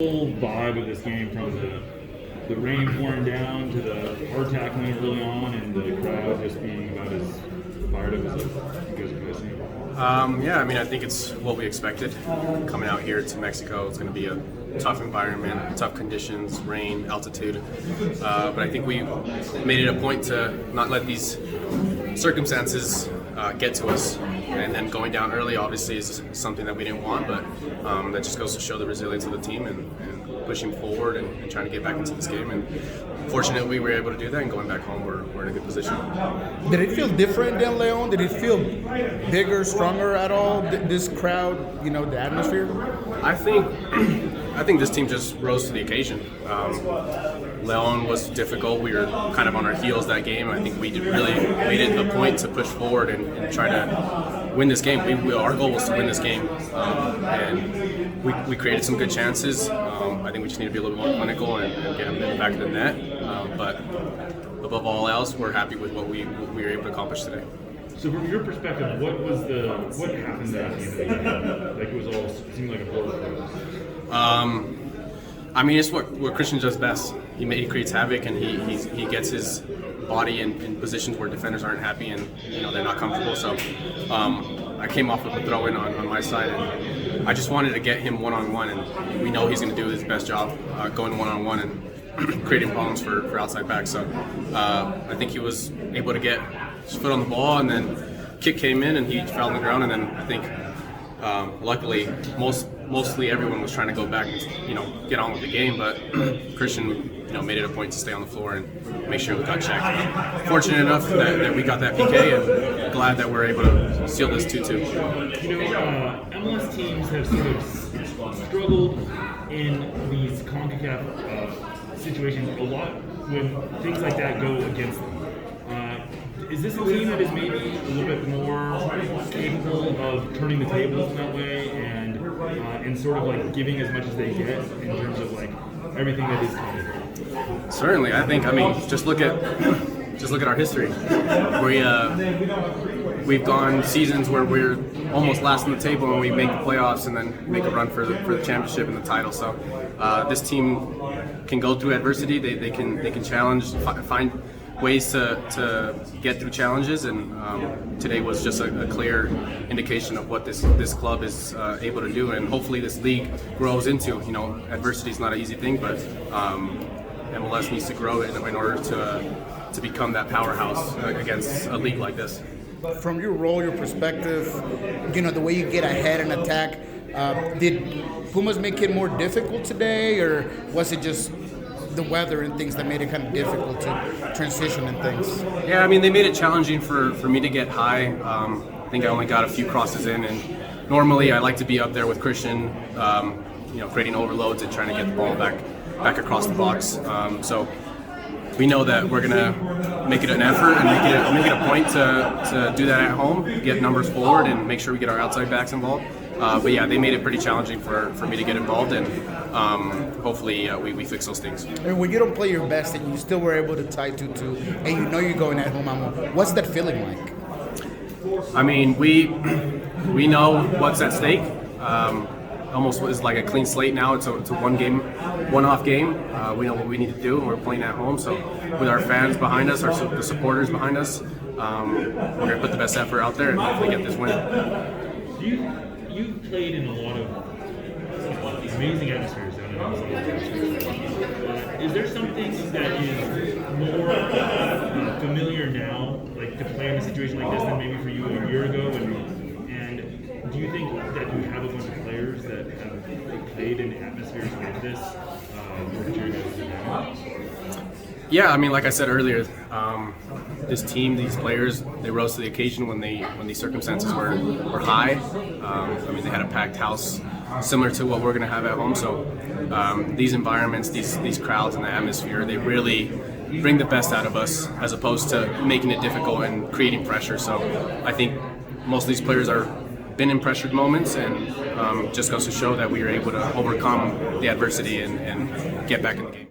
Whole vibe of this game, from the rain pouring down to the hard tackling early on and the crowd just being about as fired up as you guys are facing? Yeah, I mean, I think it's what we expected. Coming out here to Mexico, it's going to be a tough environment, tough conditions, rain, altitude. But I think we made it a point to not let these circumstances get to us. And then going down early, obviously, is something that we didn't want, but that just goes to show the resilience of the team and pushing forward and trying to get back into this game. And fortunately, we were able to do that, and going back home, we're in a good position. Did it feel different than Leon? Did it feel bigger, stronger at all? This crowd, the atmosphere? I think this team just rose to the occasion. Leon was difficult. We were kind of on our heels that game. I think we really made it a point to push forward and try to win this game. Our goal was to win this game, and we created some good chances. I think we just need to be a little bit more clinical and get them in the back of the net. But above all else, we're happy with what we were able to accomplish today. So from your perspective, what happened at the end of the game? Like, it was all seemed like a blur. I mean, it's what Christian does best. He creates havoc, and he gets his body in positions where defenders aren't happy and they're not comfortable. So I came off with a throw-in on my side, and I just wanted to get him one-on-one, and we know he's going to do his best job going one-on-one and creating problems for outside backs. So I think he was able to get his foot on the ball, and then kick came in, and he fell on the ground, and then I think luckily mostly everyone was trying to go back and get on with the game, but Christian made it a point to stay on the floor and make sure we got checked. Fortunate enough that we got that PK, and glad that we're able to seal this 2-2. MLS teams have sort of struggled in these CONCACAF situations a lot when things like that go against them. Is this a team that is maybe a little bit more capable of turning the tables in that way and sort of like giving as much as they get in terms of like everything that is coming? Certainly, I mean, just look at our history. We've gone seasons where we're almost last on the table and we make the playoffs and then make a run for the championship and the title. So this team can go through adversity. They can challenge, find ways to get through challenges, and today was just a clear indication of what this club is able to do, and hopefully this league grows into. Adversity is not an easy thing, but MLS needs to grow in order to become that powerhouse against a league like this. From your role, your perspective, the way you get ahead and attack, did Pumas make it more difficult today, or was it just the weather and things that made it kind of difficult to transition and things? Yeah, I mean, they made it challenging for me to get high. I think I only got a few crosses in, and normally I like to be up there with Christian, creating overloads and trying to get the ball back across the box. So we know that we're gonna make it an effort and make it a point to do that at home, get numbers forward, and make sure we get our outside backs involved. But yeah, they made it pretty challenging for me to get involved, and hopefully we fix those things. And when you don't play your best and you still were able to tie 2-2, and you're going at home, what's that feeling like? I mean, we know what's at stake. Almost is like a clean slate now. It's a one-off game. We know what we need to do, and we're playing at home. So with our fans behind us, the supporters behind us, we're going to put the best effort out there and hopefully get this win. You've played in a lot of amazing atmospheres down in Minnesota. Is there something that is more familiar now, like to play in a situation like this, than maybe for you a year ago? And do you think that you have a bunch of players that have played in atmospheres like this over your guys' now? Yeah, I mean, like I said earlier, this team, these players, they rose to the occasion when these circumstances were high. I mean, they had a packed house, similar to what we're going to have at home. So these environments, these crowds, and the atmosphere, they really bring the best out of us, as opposed to making it difficult and creating pressure. So I think most of these players been in pressured moments, and just goes to show that we are able to overcome the adversity and get back in the game.